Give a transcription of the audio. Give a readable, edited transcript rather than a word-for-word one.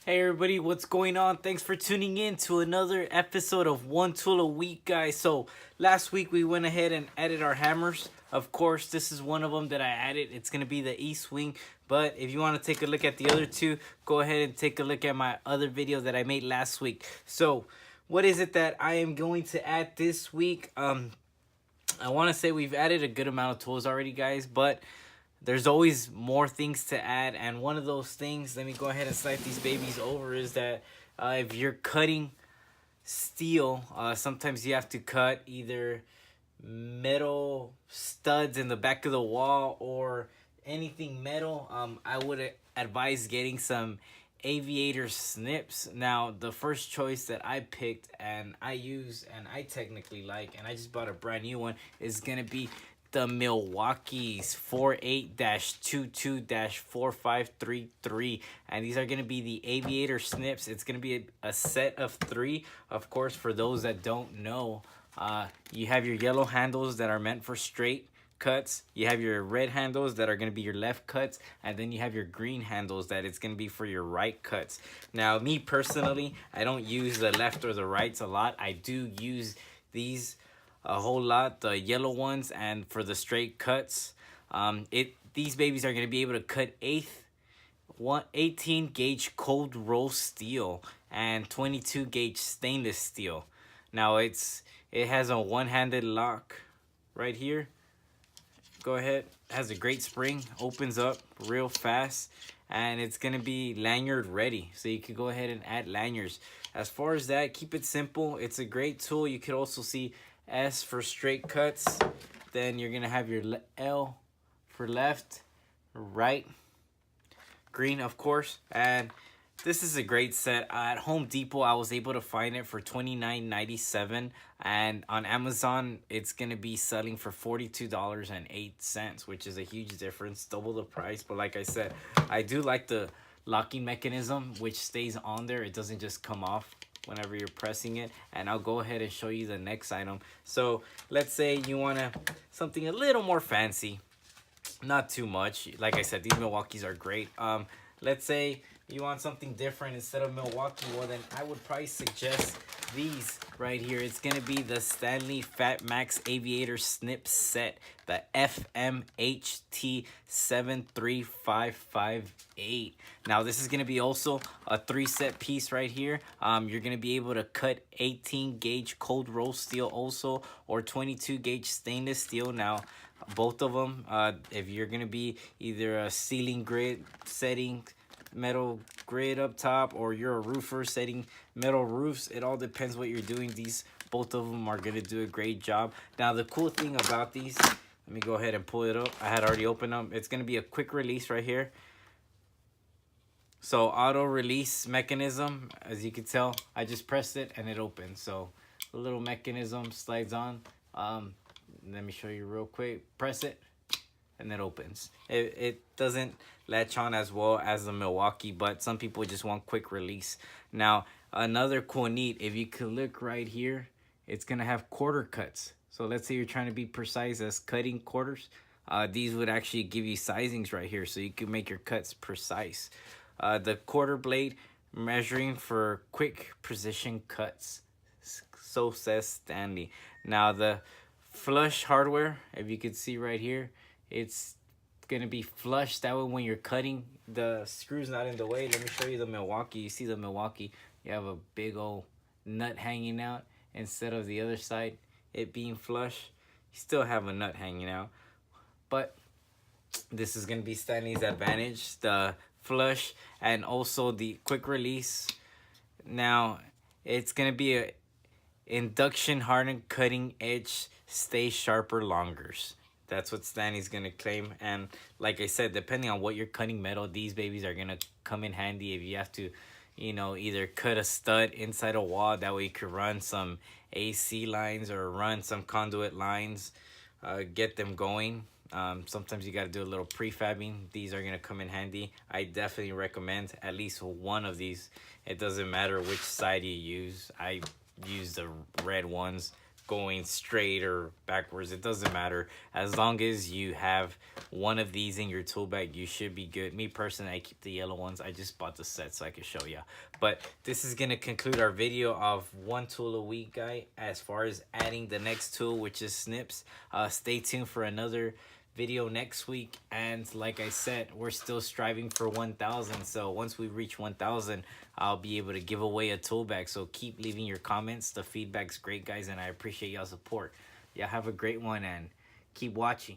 Hey everybody, what's going on? Thanks for tuning in to another episode of One Tool a Week, guys. So last week we went ahead and added our hammers. Of course, this is one of them that I added. It's going to be the East Wing. But if you want to take a look at the other two, go ahead and take a look at my other video that I made last week. So what is it that I am going to add this week? I want to say we've added a good amount of tools already, guys, but there's always more things to add. And one of those things, let me go ahead and slide these babies over, is that if you're cutting steel, sometimes you have to cut either metal studs in the back of the wall or anything metal. I would advise getting some Aviation Snips. Now, the first choice that I picked and I use and I technically like, and I just bought a brand new one, is going to be the Milwaukee's 48-22-4533, and these are going to be the Aviation Snips. It's going to be a set of 3. Of course, for those that don't know, you have your yellow handles that are meant for straight cuts, you have your red handles that are going to be your left cuts, and then you have your green handles that it's going to be for your right cuts. Now, me personally, I don't use the left or the rights a lot. I do use these a whole lot, the yellow ones, and for the straight cuts, these babies are going to be able to cut 18 gauge cold roll steel and 22 gauge stainless steel. Now it has a one-handed lock right here. Go ahead, it has a great spring, opens up real fast, and it's gonna be lanyard ready, so you could go ahead and add lanyards. As far as that, keep it simple. It's a great tool. You could also see S for straight cuts. Then you're gonna have your L for left, right, green, of course. And this is a great set. At Home Depot, I was able to find it for $29.97, and on Amazon, it's gonna be selling for $42.08, which is a huge difference, double the price. But like I said, I do like the locking mechanism, which stays on there. It doesn't just come off whenever you're pressing it. And I'll go ahead and show you the next item. So let's say you want something a little more fancy, not too much. Like I said, these Milwaukees are great. Let's say you want something different instead of Milwaukee. Well, then I would probably suggest these right here. It's gonna be the Stanley Fatmax Aviation Snips set, the FMHT73558. Now this is gonna be also a 3-set piece right here. You're gonna be able to cut 18 gauge cold roll steel also, or 22 gauge stainless steel. Now both of them, if you're gonna be either a ceiling grid setting metal grid up top, or you're a roofer setting metal roofs, it all depends what you're doing. Both of them are gonna do a great job. Now the cool thing about these, let me go ahead and pull it up. I had already opened them. It's gonna be a quick release right here. So auto release mechanism, as you can tell, I just pressed it and it opens. So the little mechanism slides on. Let me show you real quick. Press it and it opens. It doesn't latch on as well as the Milwaukee, but some people just want quick release. Now another cool neat, if you could look right here, it's gonna have quarter cuts. So let's say you're trying to be precise as cutting quarters, these would actually give you sizings right here, so you can make your cuts precise. The quarter blade measuring for quick precision cuts, so says Stanley. Now the flush hardware, if you could see right here, it's gonna be flush, that way when you're cutting, the screw's not in the way. Let me show you the Milwaukee. You see the Milwaukee, you have a big old nut hanging out instead of the other side, it being flush. You still have a nut hanging out, but this is gonna be Stanley's advantage, the flush and also the quick release. Now it's gonna be a induction hardened cutting edge, stay sharper longer. That's what Stanley's gonna claim. And like I said, depending on what you're cutting metal, these babies are gonna come in handy if you have to, you know, either cut a stud inside a wall, that way you could run some AC lines or run some conduit lines, get them going. Sometimes you got to do a little prefabbing. These are going to come in handy. I definitely recommend at least one of these. It doesn't matter which side you use. I use the red ones going straight or backwards. It doesn't matter. As long as you have one of these in your tool bag, you should be good. Me personally, I keep the yellow ones. I just bought the set so I can show you. But this is gonna conclude our video of one tool a week, guy. As far as adding the next tool, which is snips, stay tuned for another video next week. And like I said, we're still striving for 1,000. So once we reach 1,000, I'll be able to give away a tool bag. So keep leaving your comments. The feedback's great, guys, and I appreciate y'all support. Y'all have a great one and keep watching.